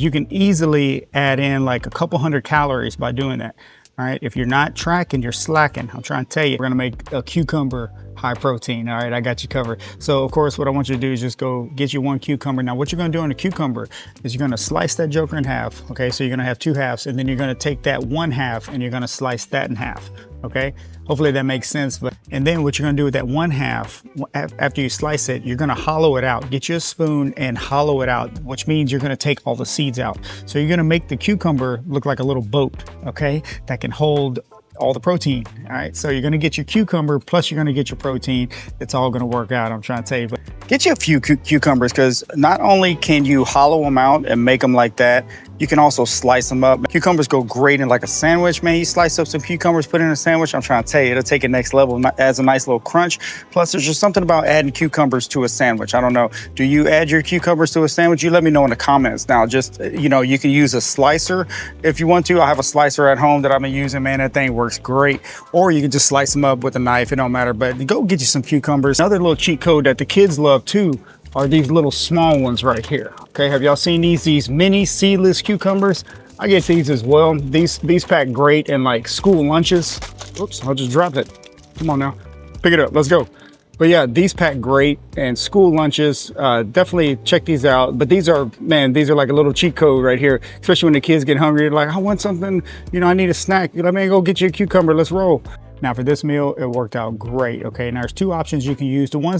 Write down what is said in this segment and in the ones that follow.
because you can easily add in like a couple hundred calories by doing that. All right, if you're not tracking, you're slacking. I'm trying to tell you, we're gonna make a cucumber high protein. All right, I got you covered. So of course, what I want you to do is just go get you one cucumber. Now, what you're gonna do on a cucumber is you're gonna slice that joker in half. Okay, so you're gonna have two halves, and then you're gonna take that one half and you're gonna slice that in half. Okay, hopefully that makes sense. And then what you're gonna do with that one half, after you slice it, you're gonna hollow it out. Get you a spoon and hollow it out, which means you're gonna take all the seeds out. So you're gonna make the cucumber look like a little boat, okay, that can hold all the protein. All right, so you're gonna get your cucumber, plus you're gonna get your protein. It's all gonna work out, I'm trying to tell you. But get you a few cucumbers, because not only can you hollow them out and make them like that, you can also slice them up. Cucumbers go great in like a sandwich, man. You slice up some cucumbers, put it in a sandwich, I'm trying to tell you, it'll take it next level. Adds a nice little crunch. Plus, there's just something about adding cucumbers to a sandwich. I don't know, do you add your cucumbers to a sandwich? You let me know in the comments. Now, just, you know, you can use a slicer if you want to. I have a slicer at home that I've been using, man. That thing works great. Or you can just slice them up with a knife, it don't matter. But go get you some cucumbers. Another little cheat code that the kids love too are these little small ones right here. Okay, have y'all seen these mini seedless cucumbers? I get these as well. These pack great in like school lunches. Oops, I'll just drop it. Come on now, pick it up, let's go. But yeah, these pack great and school lunches. Definitely check these out. But these are, man, these are like a little cheat code right here, especially when the kids get hungry. They're like, I want something, you know, I need a snack. You're like, man, go get you a cucumber, let's roll. Now for this meal, it worked out great. Okay, now there's two options you can use. The one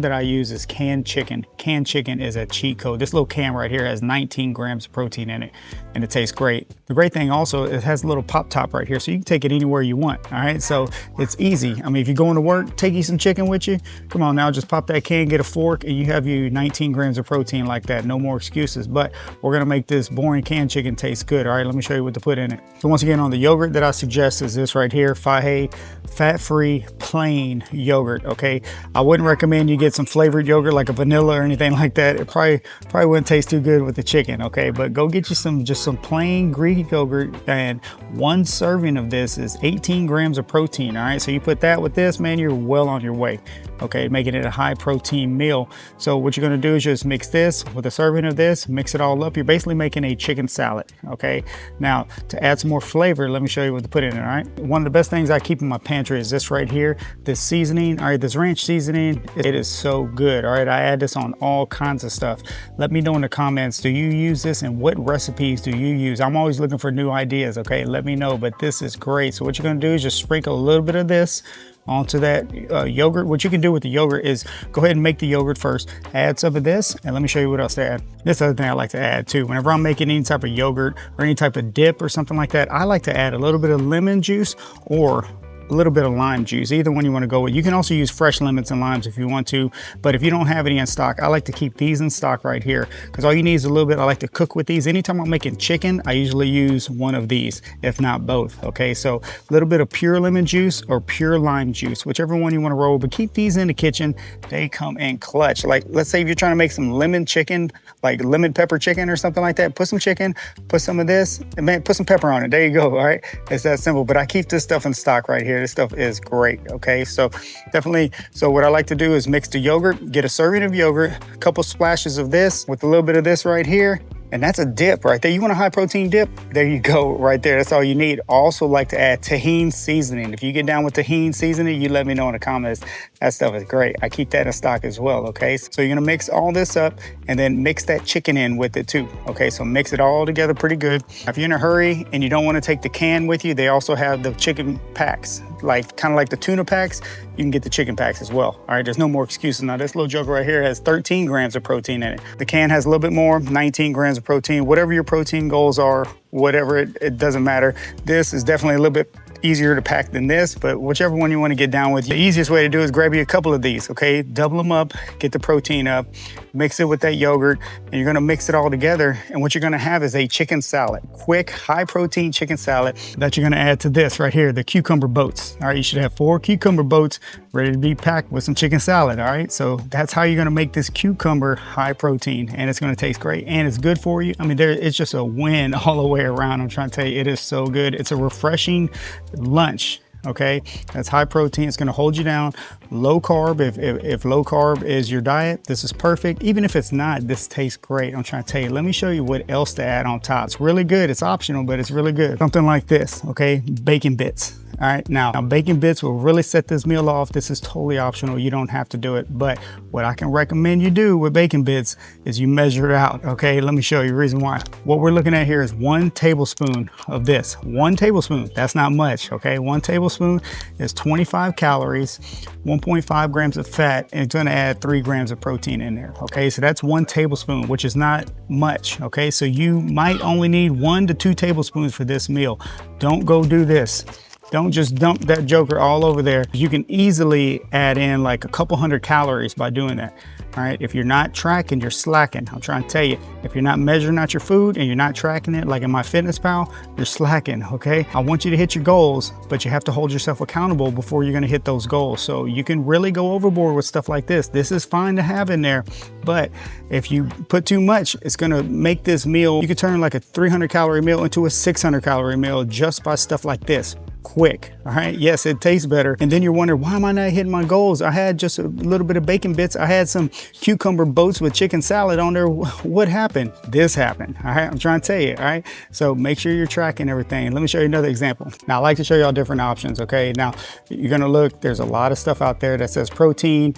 that I use is canned chicken. Canned chicken is a cheat code. This little can right here has 19 grams of protein in it, and it tastes great. The great thing also, it has a little pop top right here, so you can take it anywhere you want. All right, so it's easy. I mean, if you're going to work, take you some chicken with you. Come on now, just pop that can, get a fork, and you have you 19 grams of protein like that. No more excuses. But we're gonna make this boring canned chicken taste good. All right, let me show you what to put in it. So once again, on the yogurt that I suggest is this right here, Fage fat-free plain yogurt. Okay, I wouldn't recommend you get some flavored yogurt like a vanilla or anything like that. It probably wouldn't taste too good with the chicken. Okay, but go get you just some plain Greek yogurt, and one serving of this is 18 grams of protein. All right, so you put that with this, man, you're well on your way. Okay, making it a high protein meal. So what you're gonna do is just mix this with a serving of this, mix it all up. You're basically making a chicken salad. Okay, now to add some more flavor, let me show you what to put in it. All right, one of the best things I keep in my pantry is this right here, this seasoning. All right, this ranch seasoning, it is so good. All right, I add this on all kinds of stuff. Let me know in the comments, do you use this and what recipes do you use? I'm always looking for new ideas. Okay, let me know, but this is great. So what you're gonna do is just sprinkle a little bit of this onto that yogurt. What you can do with the yogurt is go ahead and make the yogurt first, add some of this, and let me show you what else to add. This other thing I like to add too, whenever I'm making any type of yogurt or any type of dip or something like that, I like to add a little bit of lemon juice or a little bit of lime juice, either one you want to go with. You can also use fresh lemons and limes if you want to, but if you don't have any in stock, I like to keep these in stock right here, because all you need is a little bit. I like to cook with these. Anytime I'm making chicken, I usually use one of these, if not both. Okay, so a little bit of pure lemon juice or pure lime juice, whichever one you want to roll, but keep these in the kitchen. They come in clutch. Like, let's say if you're trying to make some lemon chicken, like lemon pepper chicken or something like that, put some chicken, put some of this, and man, put some pepper on it. There you go. All right, it's that simple. But I keep this stuff in stock right here. This stuff is great. Okay, so definitely, so what I like to do is mix the yogurt, get a serving of yogurt, a couple splashes of this with a little bit of this right here, and that's a dip right there. You want a high protein dip? There you go, right there. That's all you need. Also like to add tahini seasoning. If you get down with tahini seasoning, you let me know in the comments. That stuff is great. I keep that in stock as well, okay? So you're gonna mix all this up and then mix that chicken in with it too, okay? So mix it all together pretty good. If you're in a hurry and you don't wanna take the can with you, they also have the chicken packs, like kind of like the tuna packs. You can get the chicken packs as well. All right, there's no more excuses. Now this little joker right here has 13 grams of protein in it. The can has a little bit more, 19 grams of protein. Whatever your protein goals are, whatever, it doesn't matter. This is definitely a little bit easier to pack than this, but whichever one you want to get down with. The easiest way to do is grab you a couple of these, okay? Double them up, get the protein up, mix it with that yogurt, and you're gonna mix it all together. And what you're gonna have is a chicken salad, quick, high protein chicken salad that you're gonna add to this right here, the cucumber boats. All right, you should have 4 cucumber boats ready to be packed with some chicken salad, all right? So that's how you're gonna make this cucumber high protein, and it's gonna taste great, and it's good for you. I mean, it's just a win all the way around. I'm trying to tell you, it is so good. It's a refreshing lunch, okay? That's high protein. It's gonna hold you down low carb. If low carb is your diet, this is perfect. Even if it's not, this tastes great. I'm trying to tell you, let me show you what else to add on top. It's really good. It's optional, but it's really good. Something like this, okay? Bacon bits. All right, now bacon bits will really set this meal off. This is totally optional. You don't have to do it. But what I can recommend you do with bacon bits is you measure it out, okay? Let me show you the reason why. What we're looking at here is 1 tablespoon of this. 1 tablespoon, that's not much, okay? 1 tablespoon is 25 calories, 1.5 grams of fat, and it's gonna add 3 grams of protein in there, okay? So that's 1 tablespoon, which is not much, okay? So you might only need 1 to 2 tablespoons for this meal. Don't go do this. Don't just dump that joker all over there. You can easily add in like a couple hundred calories by doing that. All right, if you're not tracking, you're slacking. I'm trying to tell you, if you're not measuring out your food and you're not tracking it, like in MyFitnessPal, you're slacking, okay? I want you to hit your goals, but you have to hold yourself accountable before you're gonna hit those goals. So you can really go overboard with stuff like this. This is fine to have in there, but if you put too much, it's gonna make this meal, you could turn like a 300 calorie meal into a 600 calorie meal just by stuff like this. Quick. All right, yes, it tastes better, and then you're wondering, why am I not hitting my goals? I had just a little bit of bacon bits. I had some cucumber boats with chicken salad on there. What happened? This happened. All right, I'm trying to tell you. All right, so make sure you're tracking everything. Let me show you another example. Now I like to show y'all different options. Okay, now you're gonna look, there's a lot of stuff out there that says protein,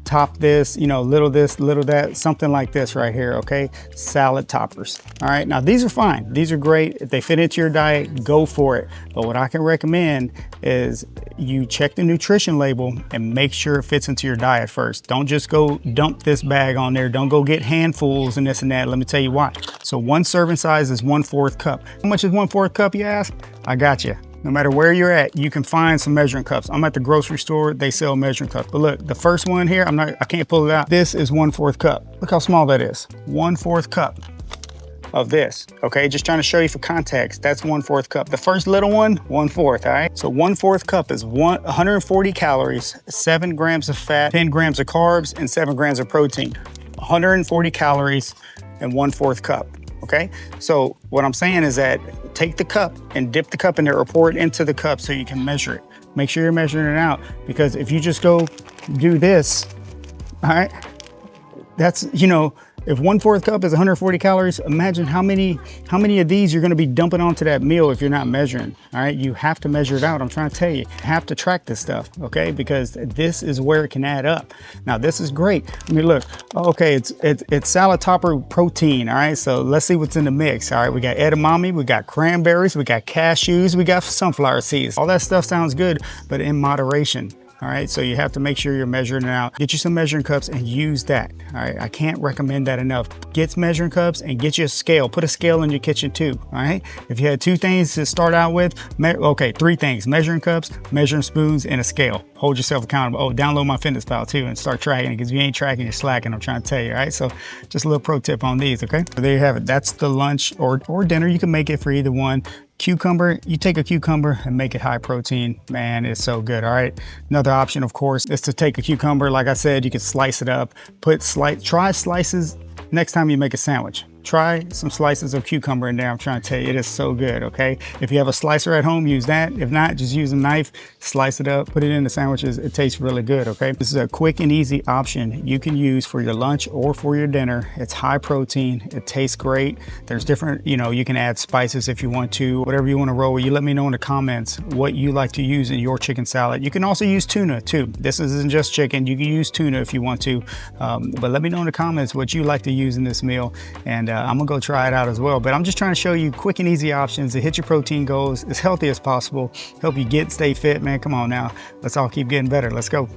top this, you know, little this, little that, something like this right here, okay? Salad toppers. All right, now these are fine. These are great. If they fit into your diet, go for it. But what I can recommend is you check the nutrition label and make sure it fits into your diet first. Don't just go dump this bag on there. Don't go get handfuls and this and that. Let me tell you why. So 1 serving size is 1/4 cup. How much is 1/4 cup, you ask? I got you. No matter where you're at, you can find some measuring cups. I'm at the grocery store, they sell measuring cups. But look, the first one here, I can't pull it out. This is 1/4 cup. Look how small that is. 1/4 cup of this, okay? Just trying to show you for context, that's 1/4 cup. The first little one, 1/4, all right? So 1/4 cup is 140 calories, 7 grams of fat, 10 grams of carbs, and 7 grams of protein. 140 calories and 1/4 cup. Okay, so what I'm saying is that take the cup and dip the cup in there or pour it into the cup so you can measure it. Make sure you're measuring it out, because if you just go do this, all right, that's, you know, if 1/4 cup is 140 calories, imagine how many of these you're gonna be dumping onto that meal if you're not measuring, all right? You have to measure it out. I'm trying to tell you, you have to track this stuff, okay? Because this is where it can add up. Now, this is great. I mean, look, okay, it's salad topper protein, all right? So let's see what's in the mix, all right? We got edamame, we got cranberries, we got cashews, we got sunflower seeds. All that stuff sounds good, but in moderation. All right, so you have to make sure you're measuring it out. Get you some measuring cups and use that. All right, I can't recommend that enough. Get measuring cups and get you a scale. Put a scale in your kitchen too, all right? If you had 2 things to start out with, okay, 3 things: measuring cups, measuring spoons, and a scale. Hold yourself accountable. Oh, download MyFitnessPal too and start tracking it, because if you ain't tracking, you're slacking. I'm trying to tell you, all right? So just a little pro tip on these, okay? So there you have it. That's the lunch or dinner. You can make it for either one. Cucumber, you take a cucumber and make it high protein. Man, it's so good, all right? Another option, of course, is to take a cucumber. Like I said, you can slice it up, try slices next time you make a sandwich. Try some slices of cucumber in there. I'm trying to tell you, it is so good, okay? If you have a slicer at home, use that. If not, just use a knife, slice it up, put it in the sandwiches. It tastes really good, okay? This is a quick and easy option you can use for your lunch or for your dinner. It's high protein, it tastes great. There's different, you know, you can add spices if you want to, whatever you want to roll with. You let me know in the comments what you like to use in your chicken salad. You can also use tuna too. This isn't just chicken, you can use tuna if you want to. But let me know in the comments what you like to use in this meal, and I'm gonna go try it out as well. But I'm just trying to show you quick and easy options to hit your protein goals as healthy as possible, help you stay fit, man. Come on now, let's all keep getting better. Let's go.